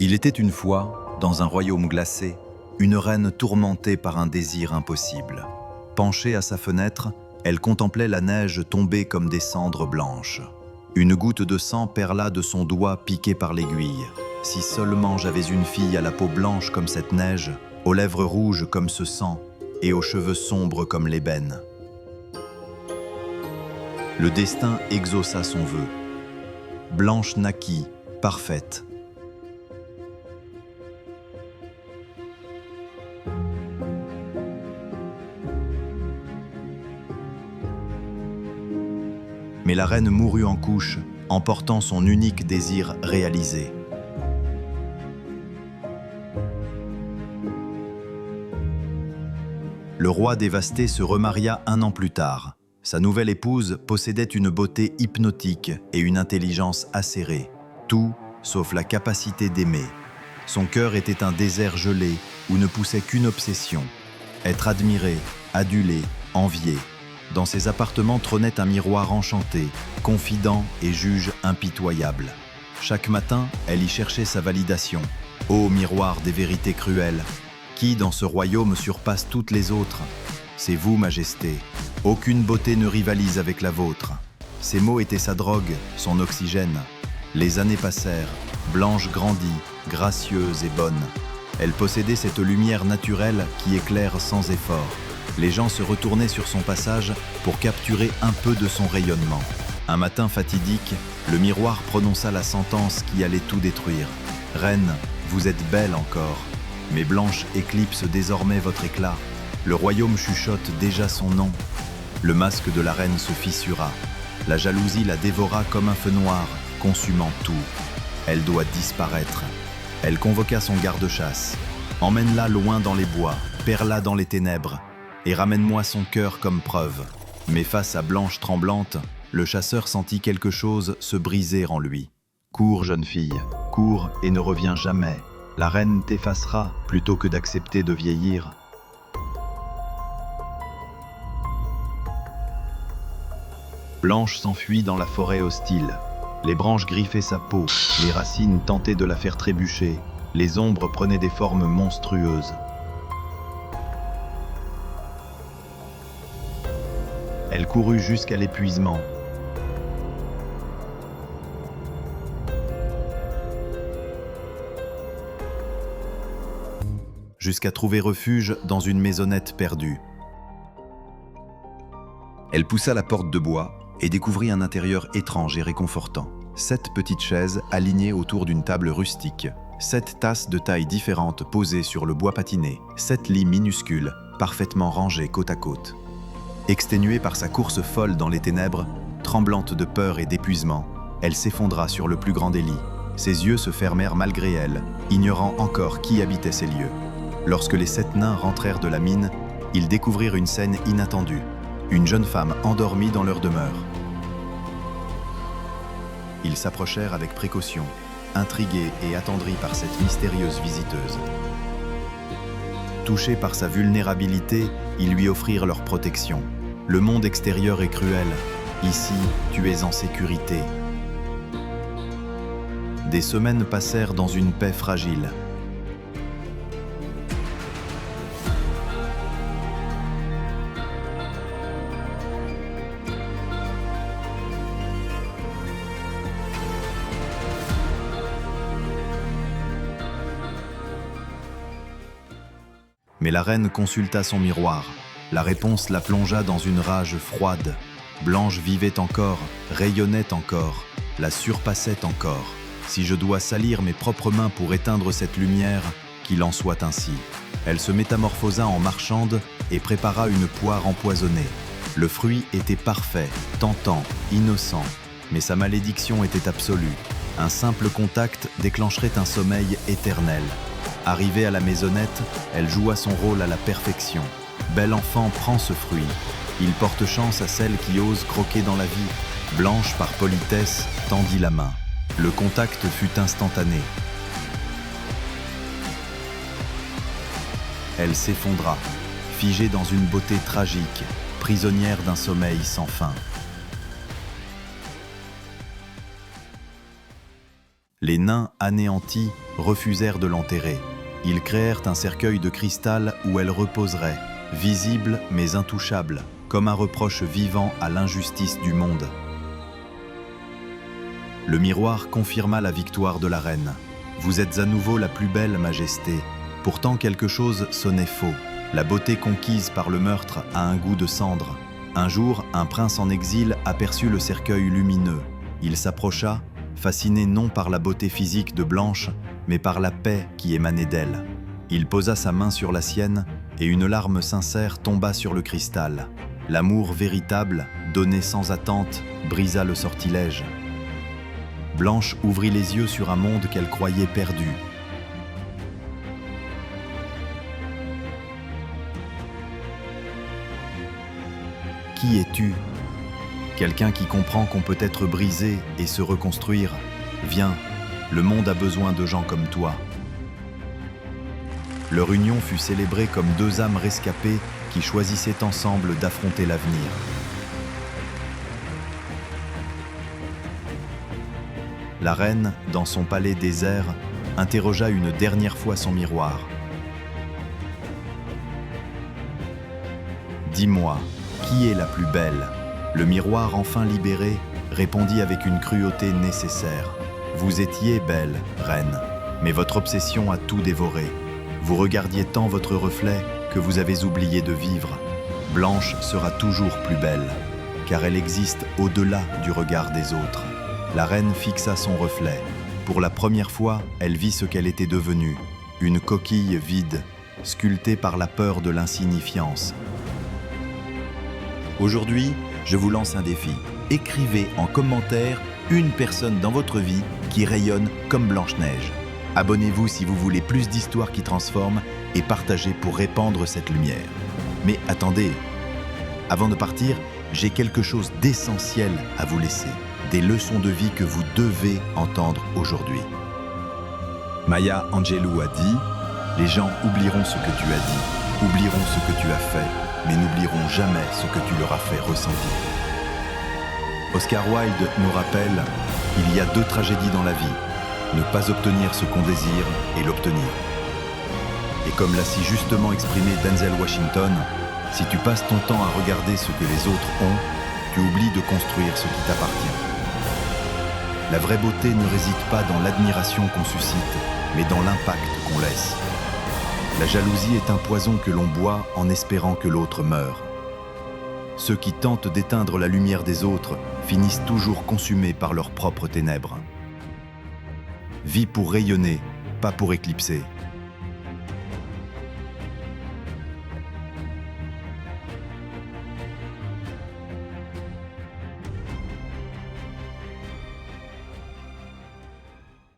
Il était une fois, dans un royaume glacé, une reine tourmentée par un désir impossible. Penchée à sa fenêtre, elle contemplait la neige tomber comme des cendres blanches. Une goutte de sang perla de son doigt piqué par l'aiguille. Si seulement j'avais une fille à la peau blanche comme cette neige, aux lèvres rouges comme ce sang, et aux cheveux sombres comme l'ébène. Le destin exauça son vœu. Blanche naquit, parfaite. Mais la reine mourut en couches, emportant son unique désir réalisé. Le roi dévasté se remaria un an plus tard. Sa nouvelle épouse possédait une beauté hypnotique et une intelligence acérée. Tout, sauf la capacité d'aimer. Son cœur était un désert gelé où ne poussait qu'une obsession. Être admiré, adulé, envié. Dans ses appartements trônait un miroir enchanté, confident et juge impitoyable. Chaque matin, elle y cherchait sa validation. Ô miroir des vérités cruelles, qui dans ce royaume surpasse toutes les autres? C'est vous, Majesté. Aucune beauté ne rivalise avec la vôtre. Ces mots étaient sa drogue, son oxygène. Les années passèrent, Blanche grandit, gracieuse et bonne. Elle possédait cette lumière naturelle qui éclaire sans effort. Les gens se retournaient sur son passage pour capturer un peu de son rayonnement. Un matin fatidique, le miroir prononça la sentence qui allait tout détruire. « Reine, vous êtes belle encore, mais Blanche éclipse désormais votre éclat. Le royaume chuchote déjà son nom. » Le masque de la reine se fissura. La jalousie la dévora comme un feu noir, consumant tout. Elle doit disparaître. Elle convoqua son garde-chasse. « Emmène-la loin dans les bois, perds-la dans les ténèbres, et ramène-moi son cœur comme preuve. » Mais face à Blanche tremblante, le chasseur sentit quelque chose se briser en lui. « Cours, jeune fille, cours et ne reviens jamais. La reine t'effacera plutôt que d'accepter de vieillir. » Blanche s'enfuit dans la forêt hostile. Les branches griffaient sa peau, les racines tentaient de la faire trébucher, les ombres prenaient des formes monstrueuses. Elle courut jusqu'à l'épuisement. Jusqu'à trouver refuge dans une maisonnette perdue. Elle poussa la porte de bois et découvrit un intérieur étrange et réconfortant. 7 petites chaises alignées autour d'une table rustique. 7 tasses de tailles différentes posées sur le bois patiné. 7 lits minuscules, parfaitement rangés côte à côte. Exténuée par sa course folle dans les ténèbres, tremblante de peur et d'épuisement, elle s'effondra sur le plus grand des lits. Ses yeux se fermèrent malgré elle, ignorant encore qui habitait ces lieux. Lorsque les 7 nains rentrèrent de la mine, ils découvrirent une scène inattendue. Une jeune femme endormie dans leur demeure. Ils s'approchèrent avec précaution, intrigués et attendris par cette mystérieuse visiteuse. Touchés par sa vulnérabilité, ils lui offrirent leur protection. Le monde extérieur est cruel. Ici, tu es en sécurité. Des semaines passèrent dans une paix fragile. Mais la reine consulta son miroir. La réponse la plongea dans une rage froide. Blanche vivait encore, rayonnait encore, la surpassait encore. Si je dois salir mes propres mains pour éteindre cette lumière, qu'il en soit ainsi. Elle se métamorphosa en marchande et prépara une poire empoisonnée. Le fruit était parfait, tentant, innocent, mais sa malédiction était absolue. Un simple contact déclencherait un sommeil éternel. Arrivée à la maisonnette, elle joua son rôle à la perfection. Bel enfant prend ce fruit. Il porte chance à celle qui ose croquer dans la vie. Blanche, par politesse, tendit la main. Le contact fut instantané. Elle s'effondra, figée dans une beauté tragique, prisonnière d'un sommeil sans fin. Les nains anéantis refusèrent de l'enterrer. Ils créèrent un cercueil de cristal où elle reposerait, visible mais intouchable, comme un reproche vivant à l'injustice du monde. Le miroir confirma la victoire de la reine. « Vous êtes à nouveau la plus belle, Majesté. » Pourtant quelque chose sonnait faux. La beauté conquise par le meurtre a un goût de cendre. Un jour, un prince en exil aperçut le cercueil lumineux. Il s'approcha, fasciné non par la beauté physique de Blanche, mais par la paix qui émanait d'elle. Il posa sa main sur la sienne et une larme sincère tomba sur le cristal. L'amour véritable, donné sans attente, brisa le sortilège. Blanche ouvrit les yeux sur un monde qu'elle croyait perdu. Qui es-tu ? Quelqu'un qui comprend qu'on peut être brisé et se reconstruire. Viens, le monde a besoin de gens comme toi. Leur union fut célébrée comme deux âmes rescapées qui choisissaient ensemble d'affronter l'avenir. La reine, dans son palais désert, interrogea une dernière fois son miroir. « Dis-moi, qui est la plus belle ?» Le miroir, enfin libéré, répondit avec une cruauté nécessaire. « Vous étiez belle, reine, mais votre obsession a tout dévoré. Vous regardiez tant votre reflet que vous avez oublié de vivre. Blanche sera toujours plus belle, car elle existe au-delà du regard des autres. » La reine fixa son reflet. Pour la première fois, elle vit ce qu'elle était devenue, une coquille vide, sculptée par la peur de l'insignifiance. Aujourd'hui, je vous lance un défi. Écrivez en commentaire une personne dans votre vie qui rayonne comme Blanche-Neige. Abonnez-vous si vous voulez plus d'histoires qui transforment et partagez pour répandre cette lumière. Mais attendez, avant de partir, j'ai quelque chose d'essentiel à vous laisser. Des leçons de vie que vous devez entendre aujourd'hui. Maya Angelou a dit « Les gens oublieront ce que tu as dit, oublieront ce que tu as fait, mais n'oublieront jamais ce que tu leur as fait ressentir. » Oscar Wilde nous rappelle « Il y a deux tragédies dans la vie, ne pas obtenir ce qu'on désire et l'obtenir. » Et comme l'a si justement exprimé Denzel Washington, si tu passes ton temps à regarder ce que les autres ont, tu oublies de construire ce qui t'appartient. La vraie beauté ne réside pas dans l'admiration qu'on suscite, mais dans l'impact qu'on laisse. La jalousie est un poison que l'on boit en espérant que l'autre meure. Ceux qui tentent d'éteindre la lumière des autres finissent toujours consumés par leurs propres ténèbres. Vis pour rayonner, pas pour éclipser.